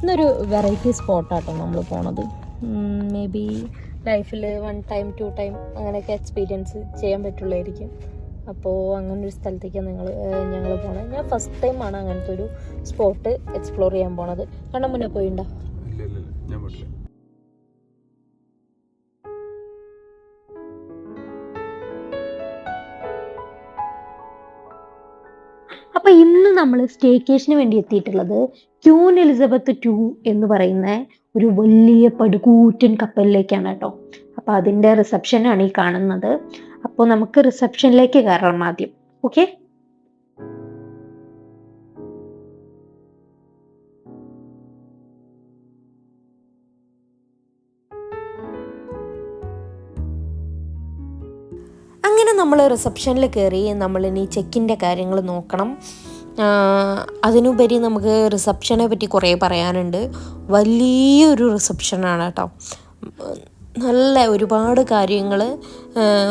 ഇന്നൊരു വെറൈറ്റി സ്പോട്ടാട്ടോ നമ്മൾ പോണത്. മേ ബി ലൈഫിൽ 1 ടൈം 2 ടൈം അങ്ങനെയൊക്കെ എക്സ്പീരിയൻസ് ചെയ്യാൻ പറ്റുള്ളായിരിക്കും. അപ്പോൾ അങ്ങനൊരു സ്ഥലത്തേക്കാണ് ഞങ്ങൾ പോണത്. ഞാൻ ഫസ്റ്റ് ടൈമാണ് അങ്ങനത്തെ ഒരു സ്പോട്ട് എക്സ്പ്ലോർ ചെയ്യാൻ പോണത്. കാരണം മുന്നേ പോയിണ്ടോ? അപ്പോൾ ഇന്ന് നമ്മൾ സ്റ്റേക്കേഷന് വേണ്ടി എത്തിയിട്ടുള്ളത് ക്യൂൻ എലിസബത്ത് 2 എന്ന് പറയുന്ന ഒരു വലിയ പടുകൂറ്റൻ കപ്പലിലേക്കാണ് കേട്ടോ. അപ്പോൾ അതിൻ്റെ റിസപ്ഷനാണ് ഈ കാണുന്നത്. അപ്പോൾ നമുക്ക് റിസപ്ഷനിലേക്ക് കയറണം ആദ്യം. ഓക്കെ, അങ്ങനെ നമ്മൾ റിസപ്ഷനിൽ കയറി നമ്മളിനി ചെക്കിൻ്റെ കാര്യങ്ങൾ നോക്കണം. അതിനുപരി നമുക്ക് റിസപ്ഷനെ പറ്റി കുറേ പറയാനുണ്ട്. വലിയൊരു റിസപ്ഷനാണ് കേട്ടോ. നല്ല ഒരുപാട് കാര്യങ്ങൾ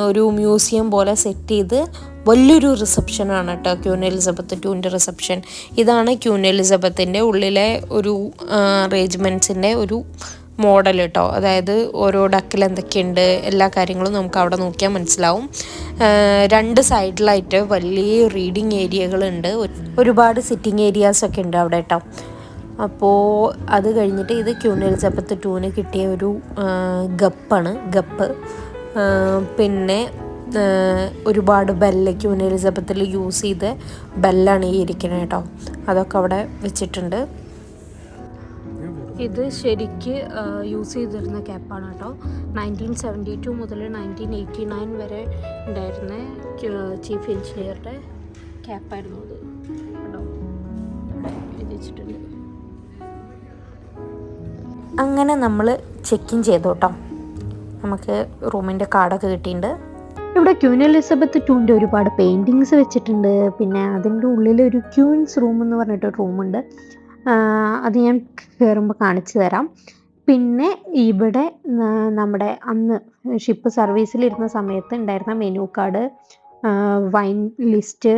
ഒരു മ്യൂസിയം പോലെ സെറ്റ് ചെയ്ത് വലിയൊരു റിസപ്ഷനാണ് കേട്ടോ ക്യൂൻ എലിസബത്ത് 2ൻ്റെ റിസപ്ഷൻ. ഇതാണ് ക്യൂൻ എലിസബത്തിൻ്റെ ഉള്ളിലെ ഒരു അറേഞ്ച്മെൻറ്റ്സിൻ്റെ ഒരു മോഡൽ കേട്ടോ. അതായത് ഓരോ ഡക്കിൽ എന്തൊക്കെയുണ്ട് എല്ലാ കാര്യങ്ങളും നമുക്ക് അവിടെ നോക്കിയാൽ മനസ്സിലാവും. 2 സൈഡിലായിട്ട് വലിയ റീഡിങ് ഏരിയകളുണ്ട്, ഒരുപാട് സിറ്റിംഗ് ഏരിയാസൊക്കെ ഉണ്ട് അവിടെ കേട്ടോ. അപ്പോൾ അത് കഴിഞ്ഞിട്ട് ഇത് ക്യൂൻ എലിസബത്ത് 2ന് കിട്ടിയ ഒരു ഗപ്പ്. പിന്നെ ഒരുപാട് ബെല്ല് ക്യൂൻ എലിസബത്തിൽ യൂസ് ചെയ്ത ബെല്ലാണ് ഈ ഇരിക്കുന്നത് കേട്ടോ. അതൊക്കെ അവിടെ വെച്ചിട്ടുണ്ട്. ഇത് ശരിക്ക് യൂസ് ചെയ്തിരുന്ന ക്യാപ്പാണ് കേട്ടോ. 1972 മുതൽ 1989 വരെ ഉണ്ടായിരുന്ന ചീഫ് എഞ്ചിനീയറുടെ ക്യാപ്പായിരുന്നു അത് കേട്ടോ. വെച്ചിട്ടുണ്ട്. അങ്ങനെ നമ്മൾ ചെക്ക് ഇൻ ചെയ്തു കേട്ടോ. നമുക്ക് റൂമിൻ്റെ കാർഡൊക്കെ കിട്ടിയിട്ടുണ്ട്. ഇവിടെ ക്യൂൻ എലിസബത്ത് 2ൻ്റെ ഒരുപാട് പെയിൻറ്റിങ്സ് വെച്ചിട്ടുണ്ട്. പിന്നെ അതിൻ്റെ ഉള്ളിൽ ഒരു ക്യൂൻസ് റൂം എന്ന് പറഞ്ഞിട്ടൊരു റൂമുണ്ട്. അത് ഞാൻ കയറുമ്പോൾ കാണിച്ചു തരാം. പിന്നെ ഇവിടെ നമ്മുടെ അന്ന് ഷിപ്പ് സർവീസിലിരുന്ന സമയത്ത് ഉണ്ടായിരുന്ന മെനു കാർഡ്, വൈൻ ലിസ്റ്റ്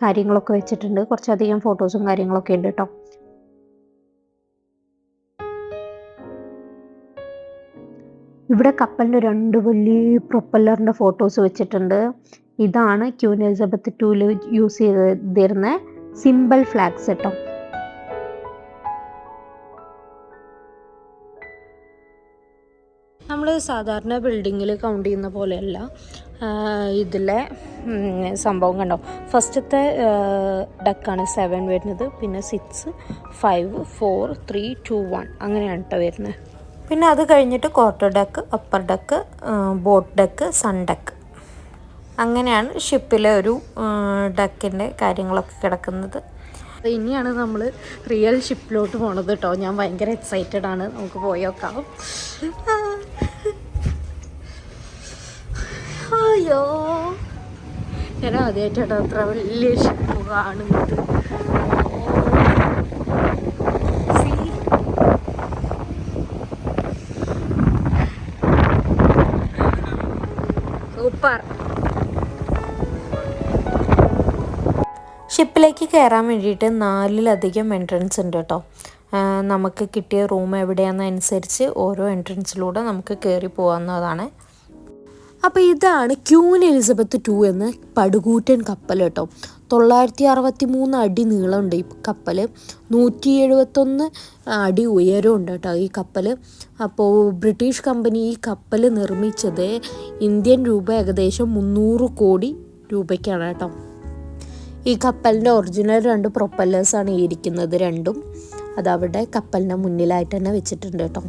കാര്യങ്ങളൊക്കെ വെച്ചിട്ടുണ്ട്. കുറച്ചധികം ഫോട്ടോസും കാര്യങ്ങളൊക്കെ ഉണ്ട് കേട്ടോ. ഇവിടെ കപ്പലിൻ്റെ 2 വലിയ പ്രൊപ്പല്ലറിൻ്റെ ഫോട്ടോസ് വെച്ചിട്ടുണ്ട്. ഇതാണ് ക്യൂൻ എലിസബത്ത് 2ൽ യൂസ് ചെയ്തിരുന്ന സിമ്പിൾ ഫ്ലാഗ്സ് കേട്ടോ. നമ്മൾ സാധാരണ ബിൽഡിങ്ങിൽ കൗണ്ട് ചെയ്യുന്ന പോലെയല്ല ഇതിലെ സംഭവം കണ്ടോ. ഫസ്റ്റത്തെ ഡക്കാണ് 7 വരുന്നത്, പിന്നെ 6, 5, 4, 3, 2, 1 അങ്ങനെയാണ് കേട്ടോ വരുന്നത്. പിന്നെ അത് കഴിഞ്ഞിട്ട് quarter deck, upper deck, boat deck, sun deck, അങ്ങനെയാണ് ഷിപ്പിലെ ഒരു ഡക്കിൻ്റെ കാര്യങ്ങളൊക്കെ കിടക്കുന്നത്. ഇനിയാണ് നമ്മൾ റിയൽ ഷിപ്പിലോട്ട് പോണത് കേട്ടോ. ഞാൻ ഭയങ്കര എക്സൈറ്റഡ് ആണ്. നമുക്ക് പോയോക്കാം. അയ്യോ, ഞാൻ ആദ്യമായിട്ടാണ് അത്ര വലിയ ഷിപ്പ് കാണുന്നത്. സൂപ്പർ. ഷിപ്പിലേക്ക് കയറാൻ വേണ്ടിയിട്ട് 4ലധികം എൻട്രൻസ് ഉണ്ട് കേട്ടോ. നമുക്ക് കിട്ടിയ റൂം എവിടെയാണെന്നനുസരിച്ച് ഓരോ എൻട്രൻസിലൂടെ നമുക്ക് കയറി പോകാവുന്നതാണ്. അപ്പോൾ ഇതാണ് ക്യൂൻ എലിസബത്ത് 2 എന്ന പടുകൂറ്റൻ കപ്പൽ കേട്ടോ. 963 അടി നീളമുണ്ട് ഈ കപ്പൽ. 171 അടി ഉയരമുണ്ട് കേട്ടോ ഈ കപ്പൽ. അപ്പോൾ ബ്രിട്ടീഷ് കമ്പനി ഈ കപ്പൽ നിർമ്മിച്ചത് ഇന്ത്യൻ രൂപ ഏകദേശം 300 കോടി രൂപയ്ക്കാണ് കേട്ടോ. ഈ കപ്പലിൻ്റെ ഒറിജിനൽ 2 പ്രൊപ്പല്ലേഴ്സാണ് ഈ ഇരിക്കുന്നത് രണ്ടും. അതവിടെ കപ്പലിൻ്റെ മുന്നിലായിട്ട് തന്നെ വെച്ചിട്ടുണ്ട് കേട്ടോ.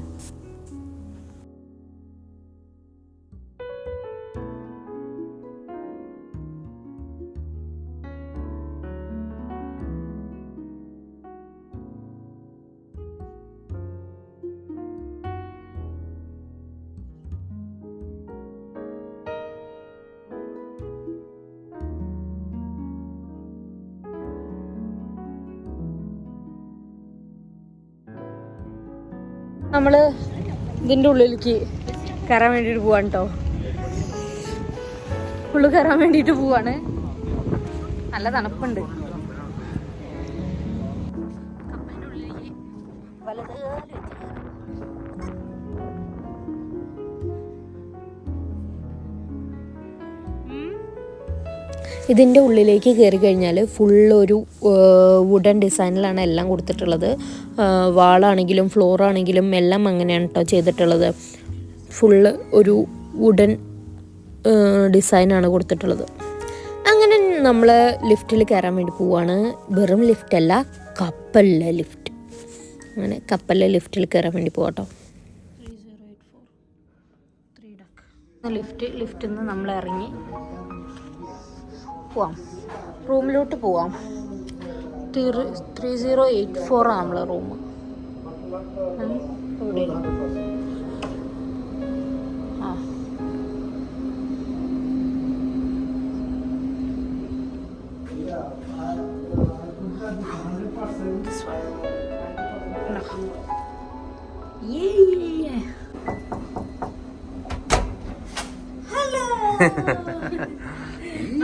നമ്മൾ ഇതിൻ്റെ ഉള്ളിലേക്ക് കയറാൻ വേണ്ടിയിട്ട് പോവാണ് കേട്ടോ. ഉള്ളിൽ കയറാൻ വേണ്ടിയിട്ട് പോവാണ്. നല്ല തണുപ്പുണ്ട്. വലത് കാല് വെച്ച് കയറാം. ഇതിൻ്റെ ഉള്ളിലേക്ക് കയറി കഴിഞ്ഞാൽ ഫുള്ളൊരു വുഡൻ ഡിസൈനിലാണ് എല്ലാം കൊടുത്തിട്ടുള്ളത്. വാളാണെങ്കിലും ഫ്ലോറാണെങ്കിലും എല്ലാം അങ്ങനെയാണ് കേട്ടോ ചെയ്തിട്ടുള്ളത്. ഫുള്ള് ഒരു വുഡൻ ഡിസൈനാണ് കൊടുത്തിട്ടുള്ളത്. അങ്ങനെ നമ്മൾ ലിഫ്റ്റിൽ കയറാൻ വേണ്ടി പോവാണ്. വെറും ലിഫ്റ്റല്ല, കപ്പലിലെ ലിഫ്റ്റ്. അങ്ങനെ കപ്പലിലെ ലിഫ്റ്റിൽ കയറാൻ വേണ്ടി പോവാട്ടോ. ലിഫ്റ്റിൽ നിന്ന് നമ്മൾ ഇറങ്ങി പോവാം, റൂമിലോട്ട് പോവാം. 3084 ആണ് നമ്മളെ റൂം. ആ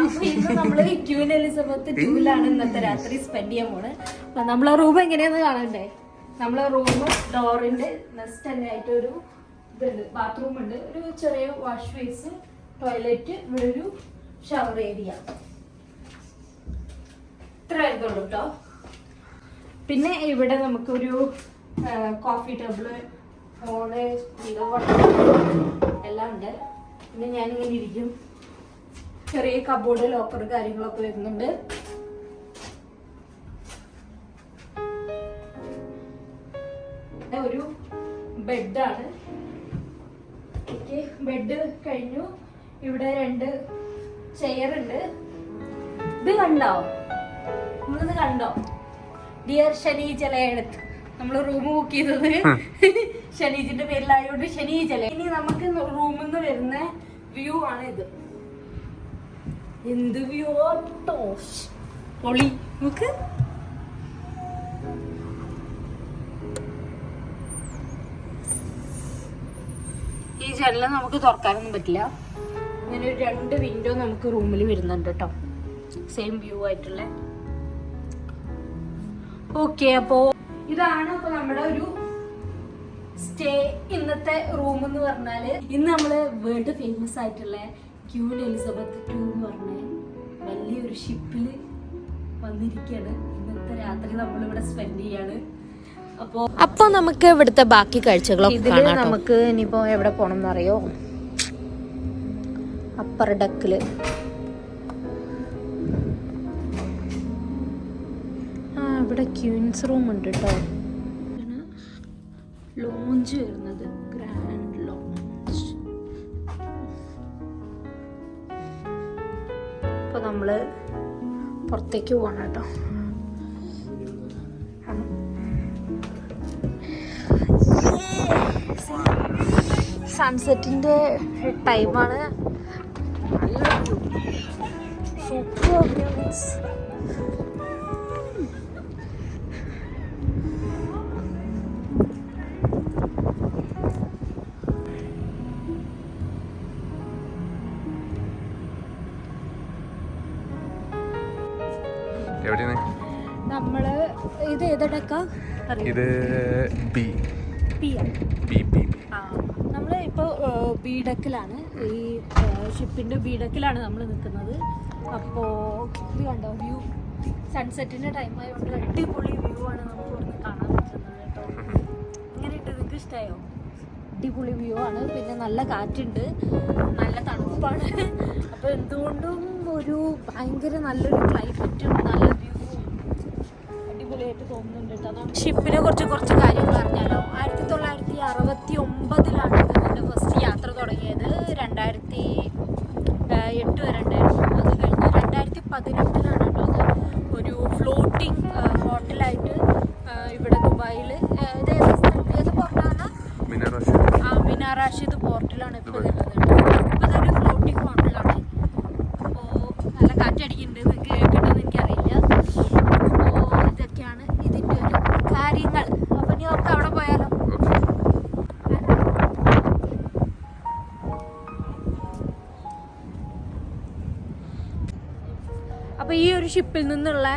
അപ്പൊ ഇന്ന് നമ്മള് ക്യൂൻ എലിസബത്ത് 2 ഇന്നത്തെ രാത്രി സ്പെൻഡ് ചെയ്യാൻ പോണ്. അപ്പൊ നമ്മളെ റൂം എങ്ങനെയാന്ന് കാണണ്ടേ? നമ്മളെ റൂം ഡോറിന്റെ നെക്സ്റ്റ് തന്നെ ആയിട്ട് ഒരു ഇതുണ്ട്, ബാത്റൂം ഉണ്ട്, ഒരു ചെറിയ വാഷ് ബേസ്, ടോയ്ലറ്റ്, ഇവിടെ ഒരു ഷവർ ഏരിയ. ഇത്ര ആയിരുന്നുള്ളൂ കേട്ടോ. പിന്നെ ഇവിടെ നമുക്കൊരു കോഫി ടേബിള്, ഫോണ്, എല്ലാം ഉണ്ട്. പിന്നെ ഞാനിങ്ങനെ ഇരിക്കും. ചെറിയ കബോർഡ്, ലോക്കർ കാര്യങ്ങളൊക്കെ വരുന്നുണ്ട്. ഒരു ബെഡാണ്. ഓക്കെ, ബെഡ് കഴിഞ്ഞു. ഇവിടെ 2 ചെയർ ഉണ്ട്. ഇത് കണ്ടോ? നമ്മളിത് കണ്ടോ? ഡിയർ ഷനീജലയെടുത്ത് നമ്മൾ റൂം ബുക്ക് ചെയ്തത് ഷനീജിന്റെ പേരിലായതുകൊണ്ട് ഷനീജല. ഇനി നമുക്ക് റൂമിൽ നിന്ന് വരുന്ന വ്യൂ ആണ് ഇത്. എന്ത് വ്യൂ ടോഷ് പൊളി. നമുക്ക് ഈ ജനൽ നമുക്ക് തുറക്കാനൊന്നും പറ്റില്ല. ഇങ്ങനെ ഒരു 2 വിൻഡോ നമുക്ക് റൂമിൽ വരുന്നുണ്ട് കേട്ടോ, സെയിം വ്യൂ ആയിട്ടുള്ള. ഓക്കെ, അപ്പോ ഇതാണ് അപ്പൊ നമ്മുടെ ഒരു സ്റ്റേ ഇന്നത്തെ റൂം എന്ന് പറഞ്ഞാല്. ഇന്ന് നമ്മള് വേൾഡ് ഫേമസ് ആയിട്ടുള്ള ക്യൂൻ എലിസബത്ത് 2 എന്ന് പറഞ്ഞ വലിയൊരു ഷിപ്പില് വന്നിരിക്കുകയാണ്. ഇന്നത്തെ രാത്രി നമ്മളിവിടെ സ്പെൻഡ് ചെയ്യാണ്. അപ്പൊ നമുക്ക് ഇവിടുത്തെ ബാക്കി കാഴ്ചകളൊക്കെ ഇതില് നമുക്ക് ഇനിയിപ്പോ എവിടെ പോണം എന്നറിയോ? അപ്പർ ഡെക്കില് ഇവിടെ ക്യൂൻസ് റൂം ഉണ്ട് കേട്ടോ. ലോഞ്ച് വരുന്നത് ഗ്രാൻഡ് ലോഞ്ച്. ഇപ്പൊ നമ്മള് പുറത്തേക്ക് പോവാണ് കേട്ടോ. സൺസെറ്റിന്റെ ടൈമാണ്. നല്ലൊരു സൂപ്പർ വ്യൂസ്. നമ്മള് ഇത് ഏതെടുക്കാ? ഇത് ബി. നമ്മള് ഇപ്പൊ ബി ഡെക്കിലാണ്, ഈ ഷിപ്പിന്റെ ബി ഡെക്കിലാണ് നമ്മൾ നിൽക്കുന്നത്. അപ്പോ ഇത് കണ്ടോ വ്യൂ? സൺസെറ്റിന്റെ ടൈം ആയതുകൊണ്ട് അടിപൊളി വ്യൂ ആണ് നമുക്ക് ഇവിടുന്ന് കാണാൻ പറ്റുന്നത് കേട്ടോ. എങ്ങനെയുണ്ട്? നിങ്ങൾക്ക് ഇഷ്ടമായോ? അടിപൊളി വ്യൂ ആണ്. പിന്നെ നല്ല കാറ്റുണ്ട്, നല്ല തണുപ്പാണ്. അപ്പൊ എന്തുകൊണ്ടും ഒരു ഭയങ്കര നല്ലൊരു ക്ലൈമറ്റും നല്ല വ്യൂ അടിപൊളിയായിട്ട് തോന്നുന്നുണ്ട് കേട്ടോ. ഷിപ്പിനെ കുറച്ച് കാര്യങ്ങൾ അറിഞ്ഞാലോ? 1969 ഇതിൻ്റെ ഫസ്റ്റ് യാത്ര തുടങ്ങിയത്. 2008 വരെ ഉണ്ടായിരുന്നു. അത് കഴിഞ്ഞ് 2018 കേട്ടോ അത് ഒരു ഫ്ലോട്ടിംഗ് ഹോട്ടലായിട്ട് ഇവിടെ ദുബായിൽ ഏത് പോർട്ടാണ്? മിനാർ റാഷിദ് പോർട്ടിലാണ് ഇപ്പോൾ ഉള്ളത്. ഇപ്പോൾ ഇതൊരു ഫ്ലോട്ടിംഗ് ഹോട്ടലാണ്. അപ്പോൾ നല്ല കാറ്റടിക്കുന്നുണ്ട്, നിങ്ങൾക്ക് കേൾക്കുന്നുണ്ടെന്ന് എനിക്കറിയില്ല. അപ്പോൾ ഇതൊക്കെയാണ് ഇതിൻ്റെ ഒരു കാര്യങ്ങൾ. അപ്പോൾ ഇനി നമുക്ക് അവിടെ പോയാലോ? അപ്പോൾ ഈ ഒരു ഒരു ഷിപ്പിൽ നിന്നുള്ള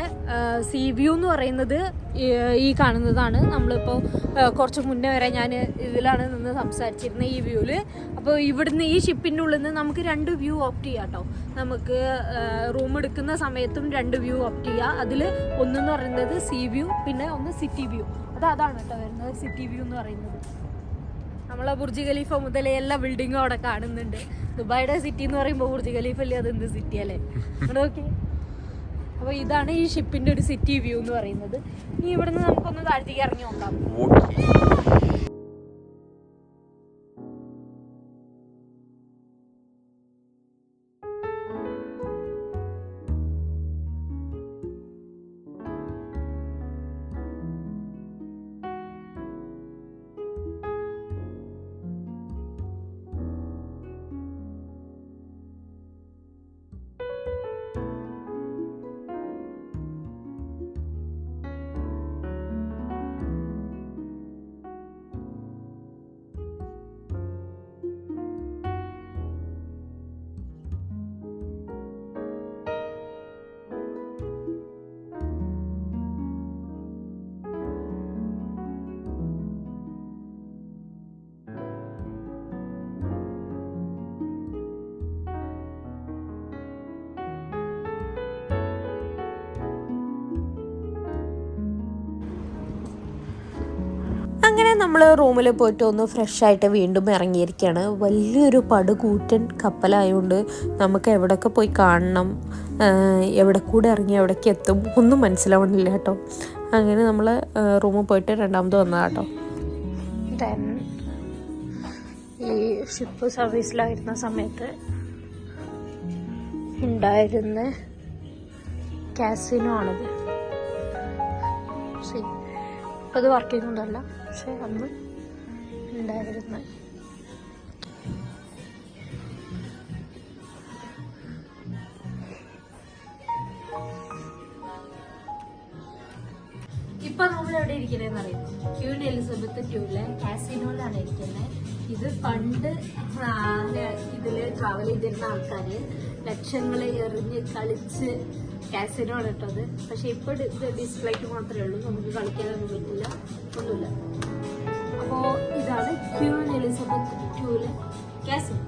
സീ വ്യൂ എന്ന് പറയുന്നത് ഈ കാണുന്നതാണ്. നമ്മളിപ്പോൾ കുറച്ച് മുന്നേ വരെ ഞാൻ ഇതിലാണ് നിന്ന് സംസാരിച്ചിരുന്നത്, ഈ വ്യൂവിൽ. അപ്പോൾ ഇവിടുന്ന് ഈ ഷിപ്പിൻ്റെ ഉള്ളിൽ നിന്ന് നമുക്ക് 2 വ്യൂ ഓപ്റ്റ് ചെയ്യാം കേട്ടോ. നമുക്ക് റൂം എടുക്കുന്ന സമയത്തും 2 വ്യൂ ഓപ്റ്റ് ചെയ്യാം. അതിൽ ഒന്നെന്ന് പറയുന്നത് സീ വ്യൂ, പിന്നെ ഒന്ന് സിറ്റി വ്യൂ. അതാണ് കേട്ടോ വരുന്നത് സിറ്റി വ്യൂ എന്ന് പറയുന്നത്. നമ്മളെ ബുർജ് ഖലീഫ മുതലേ എല്ലാ ബിൽഡിങ്ങും അവിടെ കാണുന്നുണ്ട്. ദുബായിയുടെ സിറ്റി എന്ന് പറയുമ്പോൾ ബുർജ് ഖലീഫ അല്ലേ, അതെന്ത് സിറ്റി അല്ലേ? ഓക്കെ, അപ്പോൾ ഇതാണ് ഈ ഷിപ്പിൻ്റെ ഒരു സിറ്റി വ്യൂ എന്ന് പറയുന്നത്. ഇനി ഇവിടുന്ന് നമുക്കൊന്ന് താഴത്തേക്ക് ഇറങ്ങി നോക്കാം. അങ്ങനെ നമ്മൾ റൂമിൽ പോയിട്ട് ഒന്ന് ഫ്രഷായിട്ട് വീണ്ടും ഇറങ്ങിയിരിക്കുകയാണ്. വലിയൊരു പടുകൂറ്റൻ കപ്പലായതുകൊണ്ട് നമുക്ക് എവിടെയൊക്കെ പോയി കാണണം, എവിടെ കൂടെ ഇറങ്ങി എവിടേക്ക് എത്തും ഒന്നും മനസ്സിലാവണില്ല കേട്ടോ. അങ്ങനെ നമ്മൾ റൂമിൽ പോയിട്ട് രണ്ടാമത് വന്നതാട്ടോ. ദെൻ ഈ ഷിപ്പ് സർവീസിലായിരുന്ന സമയത്ത് ഉണ്ടായിരുന്ന കാസിനോ ആണിത്. ഇപ്പം അത് വർക്ക് ചെയ്യുന്നതല്ല, പക്ഷെ അന്ന് ഉണ്ടായിരുന്ന. ഇപ്പൊ നമ്മൾ എവിടെ ഇരിക്കുന്നതെന്ന് അറിയുന്നു? ക്യൂൻ എലിസബത്ത് ടൂലെ കാസിനോയിലാണ് ഇരിക്കുന്നത്. ഇത് പണ്ട് ഇതില് ട്രാവൽ ചെയ്തിരുന്ന ആൾക്കാര് ലക്ഷങ്ങൾ എറിഞ്ഞ് കളിച്ച് കാസിനോ ആണ് ഇട്ടത്. പക്ഷെ ഇപ്പൊ ഇത് ഡിസ്പ്ലേക്ക് മാത്രമേ ഉള്ളൂ, നമുക്ക് കളിക്കാനൊന്നും പറ്റില്ല, ഒന്നുമില്ല. അപ്പോ ഇതാണ് ക്യൂൻ എലിസബത്ത് ടൂലെ കാസിനോ.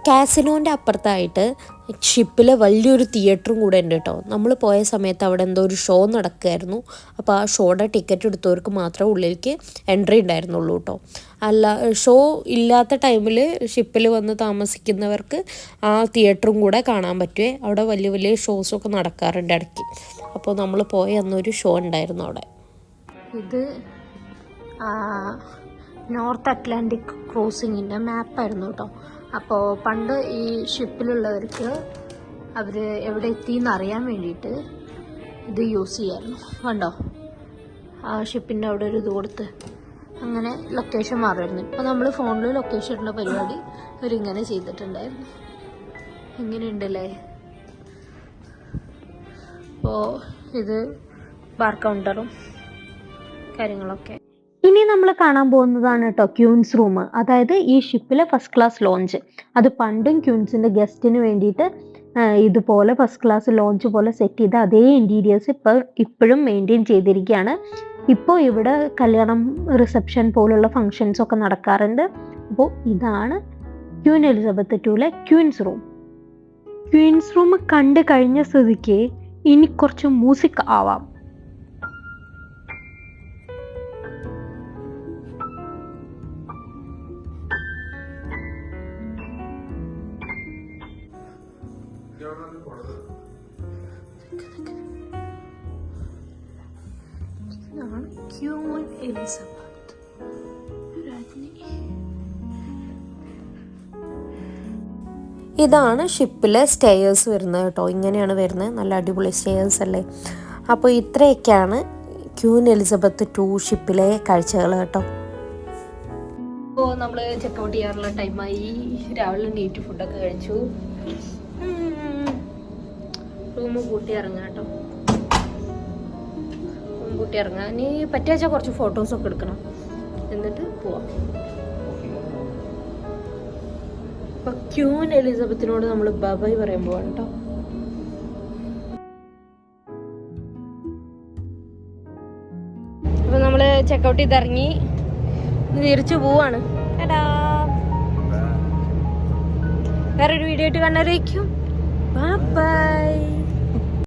കാസിനോൻ്റെ അപ്പുറത്തായിട്ട് ഷിപ്പിൽ വലിയൊരു തിയേറ്ററും കൂടെ ഉണ്ട് കേട്ടോ. നമ്മൾ പോയ സമയത്ത് അവിടെ എന്തോ ഒരു ഷോ നടക്കുമായിരുന്നു. അപ്പോൾ ആ ഷോയുടെ ടിക്കറ്റ് എടുത്തവർക്ക് മാത്രമേ ഉള്ളിലേക്ക് എൻട്രി ഉണ്ടായിരുന്നുള്ളൂ കേട്ടോ. അല്ല, ഷോ ഇല്ലാത്ത ടൈമിൽ ഷിപ്പിൽ വന്ന് താമസിക്കുന്നവർക്ക് ആ തിയേറ്ററും കൂടെ കാണാൻ പറ്റുമേ. അവിടെ വലിയ വലിയ ഷോസൊക്കെ നടക്കാറുണ്ട് ഇടയ്ക്ക്. അപ്പോൾ നമ്മൾ പോയ അന്നൊരു ഷോ ഉണ്ടായിരുന്നു അവിടെ. ഇത് നോർത്ത് അറ്റ്ലാന്റിക് ക്രോസിങ്ങിൻ്റെ മാപ്പായിരുന്നു കേട്ടോ. അപ്പോൾ പണ്ട് ഈ ഷിപ്പിലുള്ളവർക്ക് അവർ എവിടെ എത്തിയെന്ന് അറിയാൻ വേണ്ടിയിട്ട് ഇത് യൂസ് ചെയ്യായിരുന്നു. കണ്ടോ, ആ ഷിപ്പിൻ്റെ അവിടെ ഒരു ഇത് കൊടുത്ത് അങ്ങനെ ലൊക്കേഷൻ മാറുമായിരുന്നു. ഇപ്പോൾ നമ്മൾ ഫോണിൽ ലൊക്കേഷൻ ഇടുന്ന പരിപാടി അവരിങ്ങനെ ചെയ്തിട്ടുണ്ടായിരുന്നു. എങ്ങനെയുണ്ടല്ലേ? അപ്പോൾ ഇത് ബാർ കൗണ്ടറും കാര്യങ്ങളൊക്കെ. ഇനി നമ്മൾ കാണാൻ പോകുന്നതാണ് കേട്ടോ ക്യൂൻസ് റൂം. അതായത് ഈ ഷിപ്പിലെ ഫസ്റ്റ് ക്ലാസ് ലോഞ്ച്. അത് പണ്ടും ക്യൂൻസിൻ്റെ ഗസ്റ്റിന് വേണ്ടിയിട്ട് ഇതുപോലെ ഫസ്റ്റ് ക്ലാസ് ലോഞ്ച് പോലെ സെറ്റ് ചെയ്ത അതേ ഇൻറ്റീരിയേഴ്സ് ഇപ്പോഴും മെയിൻറ്റെയിൻ ചെയ്തിരിക്കുകയാണ്. ഇപ്പോൾ ഇവിടെ കല്യാണം, റിസപ്ഷൻ പോലുള്ള ഫങ്ഷൻസ് ഒക്കെ നടക്കാറുണ്ട്. അപ്പോൾ ഇതാണ് ക്യൂൻ എലിസബത്ത് ടൂലെ ക്യൂൻസ് റൂം. ക്യൂൻസ് റൂം കണ്ടു കഴിഞ്ഞ സ്ഥിതിക്ക് ഇനി കുറച്ച് മ്യൂസിക് ആവാം. ക്യൂൻ എലിസബത്ത് രാജ്ഞി. ഇതാണ് ഷിപ്പിലെ സ്റ്റെയേഴ്സ് വരുന്നത് കേട്ടോ. ഇങ്ങനെയാണ് വരുന്നത്, നല്ല അടിപൊളി സ്റ്റെയേഴ്സ് അല്ലേ. അപ്പോൾ ഇത്രയൊക്കെയാണ് ക്യൂൻ എലിസബത്ത് 2 ഷിപ്പിലെ കാഴ്ചകൾ കേട്ടോ. അപ്പോൾ നമ്മൾ ചെക്കൗട്ട് ചെയ്യാറുള്ള ടൈമായി. രാവിലെ നീറ്റ് ഫുഡൊക്കെ കഴിച്ചു. റൂം കൂട്ടി ഇറങ്ങാം കേട്ടോ. കുട്ടി ഇറങ്ങാം. ഇനി പറ്റിയാച്ചാൽ കുറച്ച് ഫോട്ടോസൊക്കെ എടുക്കണം, എന്നിട്ട് പോവാം. അപ്പൊ ക്യൂൻ എലിസബത്തിനോട് നമ്മൾ ബൈ പറയാൻ പോവാണ് കേട്ടോ. അപ്പൊ നമ്മള് ചെക്കൗട്ട് ചെയ്ത് ഇറങ്ങി തിരിച്ചു പോവാണ്. വേറൊരു വീഡിയോ ആയിട്ട് കാണാനായിരിക്കും. ബൈ.